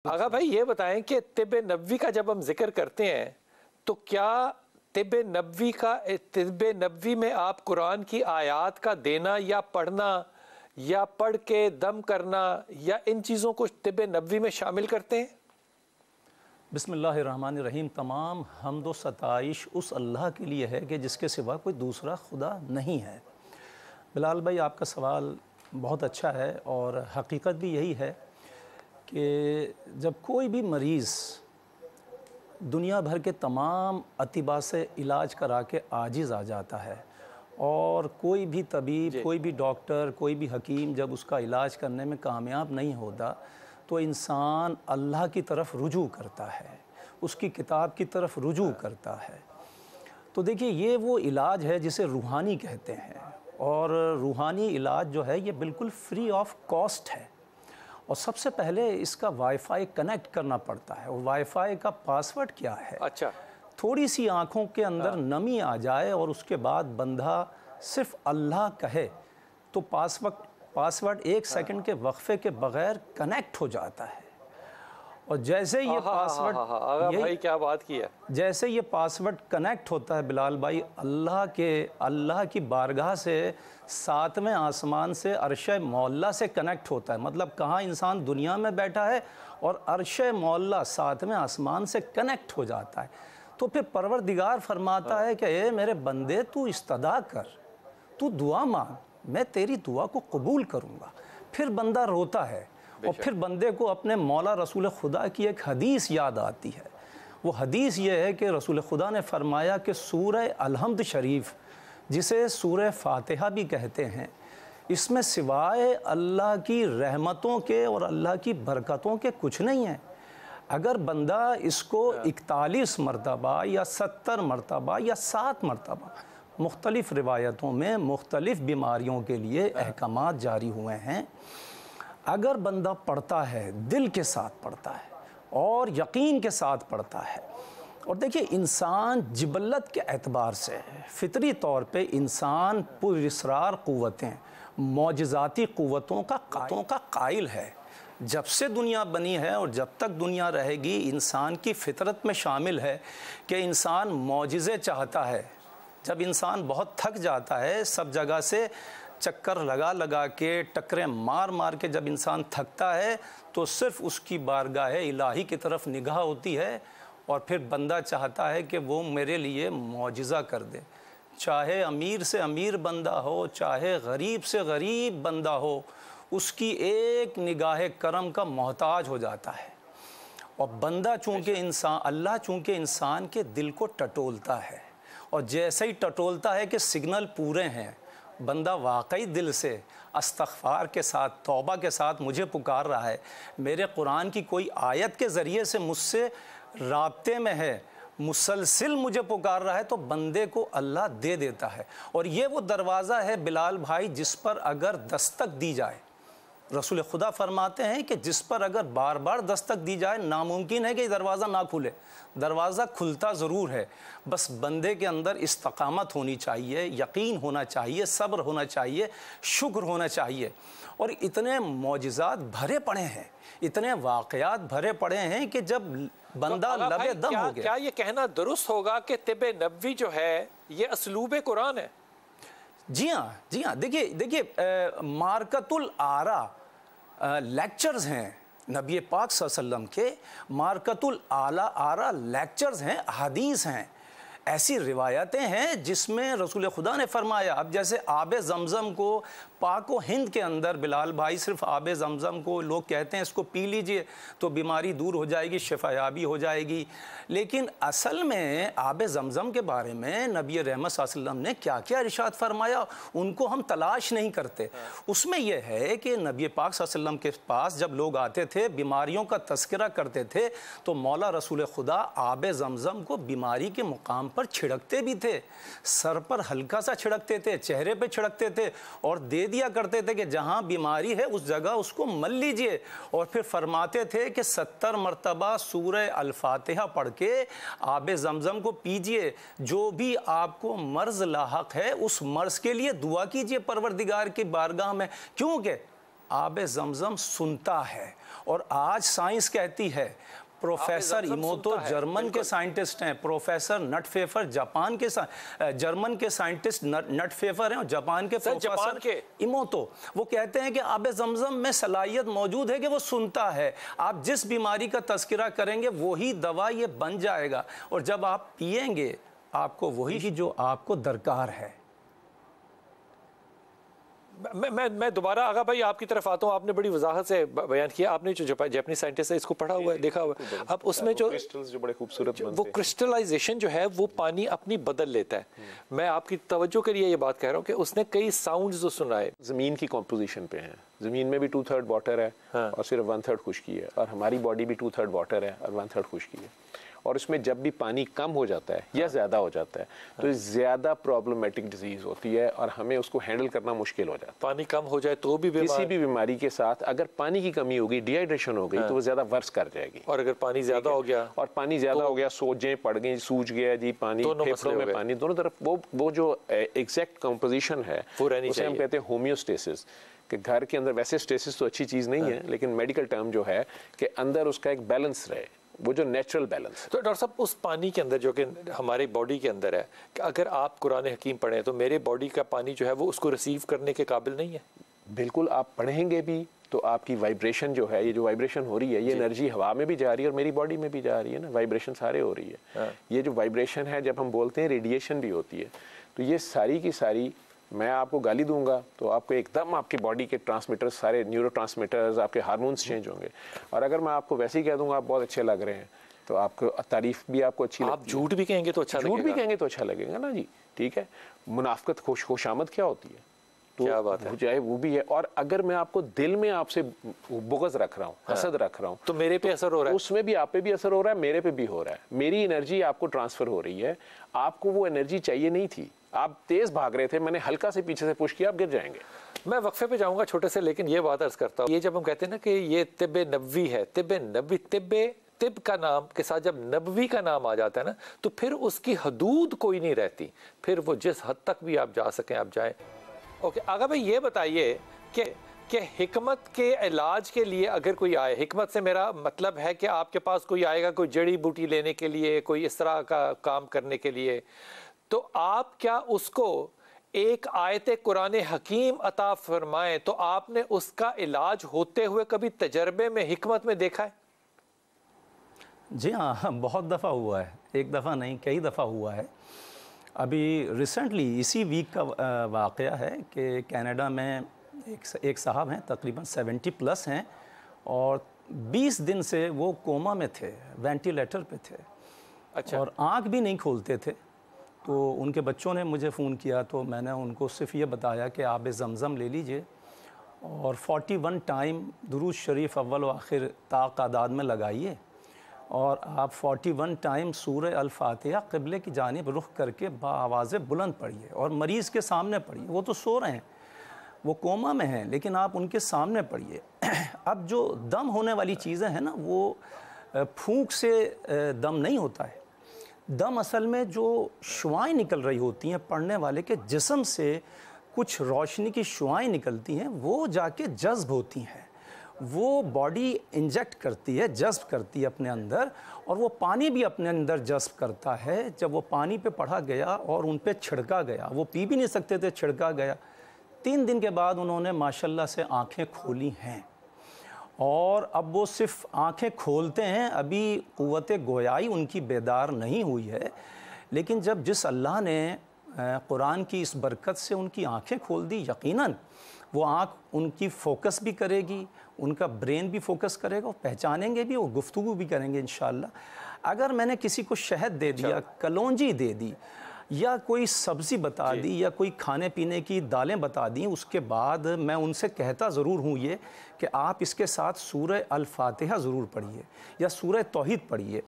آغا بھائی یہ بتائیں کہ طب نبوی کا جب ہم ذکر کرتے ہیں تو کیا طب نبوی میں آپ قرآن کی آیات کا دینا یا پڑھنا یا پڑھ کے دم کرنا یا ان چیزوں کو طب نبوی میں شامل کرتے ہیں؟ بسم اللہ الرحمن الرحیم۔ تمام حمد و ستائش اس اللہ کے لیے ہے کہ جس کے سوا کوئی دوسرا خدا نہیں ہے۔ بلال بھائی، آپ کا سوال بہت اچھا ہے اور حقیقت بھی یہی ہے کہ جب کوئی بھی مریض دنیا بھر کے تمام اطباء سے علاج کرا کے عاجز آ جاتا ہے اور کوئی بھی طبیب، کوئی بھی ڈاکٹر، کوئی بھی حکیم جب اس کا علاج کرنے میں کامیاب نہیں ہوتا تو انسان اللہ کی طرف رجوع کرتا ہے، اس کی کتاب کی طرف رجوع کرتا ہے۔ تو دیکھیے، یہ وہ علاج ہے جسے روحانی کہتے ہیں، اور روحانی علاج جو ہے یہ بالکل فری آف کاسٹ ہے، اور سب سے پہلے اس کا وائی فائی کنیکٹ کرنا پڑتا ہے۔ اور وائی فائی کا پاسورڈ کیا ہے؟ اچھا، تھوڑی سی آنکھوں کے اندر نمی آ جائے اور اس کے بعد بندہ صرف اللہ کہے تو پاسورڈ 1 سیکنڈ کے وقفے کے بغیر کنیکٹ ہو جاتا ہے۔ اور جیسے یہ پاسورڈ آغا بھائی کیا بات کی ہے، جیسے یہ پاسورڈ کنیکٹ ہوتا ہے بلال بھائی، اللہ کی بارگاہ سے 7ویں آسمان سے عرش معلیٰ سے کنیکٹ ہوتا ہے۔ مطلب کہاں انسان دنیا میں بیٹھا ہے اور عرش معلیٰ 7ویں آسمان سے کنیکٹ ہو جاتا ہے۔ تو پھر پروردگار فرماتا ہے کہ اے میرے بندے، تو استدعا کر، تو دعا مانگ، میں تیری دعا کو قبول کروں گا۔ پھر بندہ روتا ہے اور پھر بندے کو اپنے مولا رسول خدا کی ایک حدیث یاد آتی ہے۔ وہ حدیث یہ ہے کہ رسول خدا نے فرمایا کہ سورہ الحمد شریف، جسے سورہ فاتحہ بھی کہتے ہیں، اس میں سوائے اللہ کی رحمتوں کے اور اللہ کی برکتوں کے کچھ نہیں ہے۔ اگر بندہ اس کو 41 مرتبہ یا 70 مرتبہ یا 7 مرتبہ، مختلف روایتوں میں مختلف بیماریوں کے لیے احکامات جاری ہوئے ہیں، اگر بندہ پڑھتا ہے، دل کے ساتھ پڑھتا ہے اور یقین کے ساتھ پڑھتا ہے، اور دیکھیے انسان جبلت کے اعتبار سے فطری طور پہ انسان پراسرار قوتیں، معجزاتی قوتوں کا قائل ہے۔ جب سے دنیا بنی ہے اور جب تک دنیا رہے گی، انسان کی فطرت میں شامل ہے کہ انسان معجزے چاہتا ہے۔ جب انسان بہت تھک جاتا ہے، سب جگہ سے چکر لگا کے، ٹکریں مار کے جب انسان تھکتا ہے تو صرف اس کی بارگاہ الہی کی طرف نگاہ ہوتی ہے، اور پھر بندہ چاہتا ہے کہ وہ میرے لیے معجزہ کر دے۔ چاہے امیر سے امیر بندہ ہو، چاہے غریب سے غریب بندہ ہو، اس کی ایک نگاہ کرم کا محتاج ہو جاتا ہے۔ اور بندہ اللہ چونکہ انسان کے دل کو ٹٹولتا ہے، اور جیسے ہی ٹٹولتا ہے کہ سگنل پورے ہیں، بندہ واقعی دل سے استغفار کے ساتھ، توبہ کے ساتھ مجھے پکار رہا ہے، میرے قرآن کی کوئی آیت کے ذریعے سے مجھ سے رابطے میں ہے، مسلسل مجھے پکار رہا ہے، تو بندے کو اللہ دے دیتا ہے۔ اور یہ وہ دروازہ ہے بلال بھائی جس پر اگر دستک دی جائے، رسول خدا فرماتے ہیں کہ جس پر اگر بار بار دستک دی جائے، ناممکن ہے کہ یہ دروازہ نہ کھلے۔ دروازہ کھلتا ضرور ہے، بس بندے کے اندر استقامت ہونی چاہیے، یقین ہونا چاہیے، صبر ہونا چاہیے، شکر ہونا چاہیے۔ اور اتنے معجزات بھرے پڑے ہیں، اتنے واقعات بھرے پڑے ہیں کہ جب بندہ لبے دم ہو گیا۔ کیا یہ کہنا درست ہوگا کہ طب نبوی جو ہے یہ اسلوب قرآن ہے؟ جی ہاں، دیکھیے مارکت الآراء لیکچرز ہیں نبی پاک صلی اللہ علیہ وسلم کے، مارکت الآراء لیکچرز ہیں، حدیث ہیں، ایسی روایتیں ہیں جس میں رسول خدا نے فرمایا۔ اب جیسے آب زمزم کو پاک و ہند کے اندر بلال بھائی، صرف آب زمزم کو لوگ کہتے ہیں اس کو پی لیجئے تو بیماری دور ہو جائے گی، شفا یابی ہو جائے گی، لیکن اصل میں آب زمزم کے بارے میں نبی رحمت صلی اللہ علیہ وسلم نے کیا کیا ارشاد فرمایا، ان کو ہم تلاش نہیں کرتے۔ اس میں یہ ہے کہ نبی پاک صلی اللہ علیہ وسلم کے پاس جب لوگ آتے تھے، بیماریوں کا تذکرہ کرتے تھے، تو مولا رسول خدا آب زمزم کو بیماری کے مقام پر چھڑکتے بھی تھے، سر پر ہلکا سا چھڑکتے تھے، چہرے پہ چھڑکتے تھے، اور دے دیا کرتے تھے کہ جہاں بیماری ہے اس جگہ اس کو مل لیجئے۔ اور پھر فرماتے تھے کہ 70 مرتبہ سورہ الفاتحہ پڑھ کے آب زمزم کو پیجئے، جو بھی آپ کو مرض لاحق ہے اس مرض کے لیے دعا کیجئے پروردگار کی بارگاہ میں، کیونکہ آب زمزم سنتا ہے اور آج سائنس کہتی ہے، پروفیسر ایموتو جرمن کے سائنٹسٹ ہیں، پروفیسر نٹ فیفر جاپان کے جرمن کے سائنٹسٹ نٹ فیفر ہیں، اور جاپان کے پروفیسر ایموتو، وہ کہتے ہیں کہ آب زمزم میں صلاحیت موجود ہے کہ وہ سنتا ہے، آپ جس بیماری کا تذکرہ کریں گے وہی دوا یہ بن جائے گا، اور جب آپ پئیں گے آپ کو وہی جو آپ کو درکار ہے۔ میں دوبارہ آغا بھائی آپ کی طرف آتا ہوں، آپ نے بڑی وضاحت سے بیان کیا، آپ نے جو جاپانی سائنٹسٹ ہے اس کو پڑھا ہوا ہے، دیکھا ہوا ہے، اب اس میں جو بڑے خوبصورت وہ کرسٹلائزیشن جو ہے وہ پانی اپنی بدل لیتا ہے۔ میں آپ کی توجہ کے لیے یہ بات کہہ رہا ہوں کہ اس نے کئی ساؤنڈز سنائے، زمین کی کمپوزیشن پہ ہیں، زمین میں بھی 2/3 واٹر ہے اور صرف 1/3 خشکی ہے، اور ہماری باڈی بھی 2/3 واٹر ہے اور 1/3 خشکی ہے، اور اس میں جب بھی پانی کم ہو جاتا ہے یا زیادہ ہو جاتا ہے تو زیادہ پرابلمیٹک ڈیزیز ہوتی ہے اور ہمیں اس کو ہینڈل کرنا مشکل ہو جاتا ہے۔ پانی کم ہو جائے تو بھی کسی بھی بیماری کے ساتھ اگر پانی کی کمی ہوگی، ڈی ہائیڈریشن ہو گئی تو وہ زیادہ ورس کر جائے گی، اور اگر پانی زیادہ ہو گیا سوجیں پڑ گئی، سوج گیا جی، پانی پھیپھڑوں میں پانی، دونوں طرف وہ جو ایگزیکٹ کمپوزیشن ہے اسے ہم کہتے ہیں ہومیوسٹیسس، کہ گھر کے اندر ویسے اسٹیسس تو اچھی چیز نہیں ہے لیکن میڈیکل ٹرم جو ہے کہ اندر اس کا ایک بیلنس رہے، وہ جو نیچرل بیلنس۔ تو ڈاکٹر صاحب اس پانی کے اندر جو کہ ہمارے باڈی کے اندر ہے، کہ اگر آپ قرآن حکیم پڑھیں تو میرے باڈی کا پانی جو ہے وہ اس کو ریسیو کرنے کے قابل نہیں ہے؟ بالکل، آپ پڑھیں گے بھی تو آپ کی وائبریشن جو ہے، یہ جو وائبریشن ہو رہی ہے یہ انرجی ہوا میں بھی جا رہی ہے اور میری باڈی میں بھی جا رہی ہے نا، وائبریشن سارے ہو رہی ہے۔ یہ جو وائبریشن ہے جب ہم بولتے ہیں ریڈیشن بھی ہوتی ہے، تو یہ ساری کی ساری، میں آپ کو گالی دوں گا تو آپ کو ایک دم آپ کی باڈی کے ٹرانسمیٹر، سارے نیورو ٹرانسمیٹرز، آپ کے ہارمونس چینج ہوں گے، اور اگر میں آپ کو ویسے ہی کہہ دوں گا آپ بہت اچھے لگ رہے ہیں تو آپ کو تعریف بھی آپ کو اچھی لگتی ہے، آپ جھوٹ بھی کہیں گے تو اچھا لگے گا، جھوٹ بھی کہیں گے تو اچھا لگے گا نا جی، ٹھیک ہے۔ منافقت خوش آمد کیا ہوتی ہے؟ کیا بات ہے، چاہے وہ بھی ہے، اور اگر میں آپ کو دل میں آپ سے بغض رکھ رہا ہوں، حسد رکھ رہا ہوں، تو میرے پہ اثر ہو رہا ہے، اس میں بھی آپ پہ بھی اثر ہو رہا ہے، میرے پہ بھی ہو رہا ہے، میری انرجی آپ کو ٹرانسفر ہو رہی ہے، آپ کو وہ انرجی چاہیے نہیں تھی، آپ تیز بھاگ رہے تھے، میں نے ہلکا سے پیچھے سے پش کیا، آپ گر جائیں گے۔ میں وقفے پہ جاؤں گا چھوٹے سے، لیکن یہ بات عرض کرتا ہوں، یہ جب ہم کہتے ہیں نا کہ یہ طب نبوی ہے، طب کا نام کے ساتھ جب نبوی کا نام آ جاتا ہے نا تو پھر اس کی حدود کوئی نہیں رہتی، پھر وہ جس حد تک بھی آپ جا سکیں آپ جائیں۔ اوکے آغا بھائی یہ بتائیے کہ حکمت کے علاج کے لیے اگر کوئی آئے، حکمت سے میرا مطلب ہے کہ آپ کے پاس کوئی آئے گا کوئی جڑی بوٹی لینے کے لیے، کوئی اس طرح کا کام کرنے کے لیے، تو آپ کیا اس کو ایک آیت قرآن حکیم عطا فرمائیں تو آپ نے اس کا علاج ہوتے ہوئے کبھی تجربے میں حکمت میں دیکھا ہے؟ جی ہاں، بہت دفعہ ہوا ہے، ایک دفعہ نہیں کئی دفعہ ہوا ہے۔ ابھی ریسنٹلی اسی ویک کا واقعہ ہے کہ کینیڈا میں ایک صاحب ہیں، تقریباً 70+ ہیں، اور 20 دن سے وہ کوما میں تھے، وینٹیلیٹر پہ تھے، اچھا، اور آنکھ بھی نہیں کھولتے تھے۔ تو ان کے بچوں نے مجھے فون کیا تو میں نے ان کو صرف یہ بتایا کہ آب زمزم لے لیجئے اور 41 ٹائم درود شریف اول و آخر تا تعداد میں لگائیے، اور آپ 41 ٹائم سورہ الفاتحہ قبلے کی جانب رخ کر کے بآواز بلند پڑھیے، اور مریض کے سامنے پڑھیے، وہ تو سو رہے ہیں، وہ کوما میں ہیں، لیکن آپ ان کے سامنے پڑھیے۔ اب جو دم ہونے والی چیزیں ہیں نا، وہ پھونک سے دم نہیں ہوتا ہے، دم اصل میں جو شعائیں نکل رہی ہوتی ہیں پڑھنے والے کے جسم سے، کچھ روشنی کی شعائیں نکلتی ہیں، وہ جا کے جذب ہوتی ہیں، وہ باڈی انجیکٹ کرتی ہے، جذب کرتی ہے اپنے اندر، اور وہ پانی بھی اپنے اندر جذب کرتا ہے۔ جب وہ پانی پہ پڑھا گیا اور ان پہ چھڑکا گیا، وہ پی بھی نہیں سکتے تھے، چھڑکا گیا، 3 دن کے بعد انہوں نے ماشاءاللہ سے آنکھیں کھولی ہیں، اور اب وہ صرف آنکھیں کھولتے ہیں، ابھی قوت گویائی ان کی بیدار نہیں ہوئی ہے، لیکن جس اللہ نے قرآن کی اس برکت سے ان کی آنکھیں کھول دی، یقیناً وہ آنکھ ان کی فوکس بھی کرے گی، ان کا برین بھی فوکس کرے گا، وہ پہچانیں گے بھی، وہ گفتگو بھی کریں گے انشاءاللہ۔ اگر میں نے کسی کو شہد دے دیا، کلونجی دے دی، یا کوئی سبزی بتا دی، یا کوئی کھانے پینے کی دالیں بتا دیں، اس کے بعد میں ان سے کہتا ضرور ہوں یہ کہ آپ اس کے ساتھ سورہ الفاتحہ ضرور پڑھیے یا سورہ توحید پڑھیے،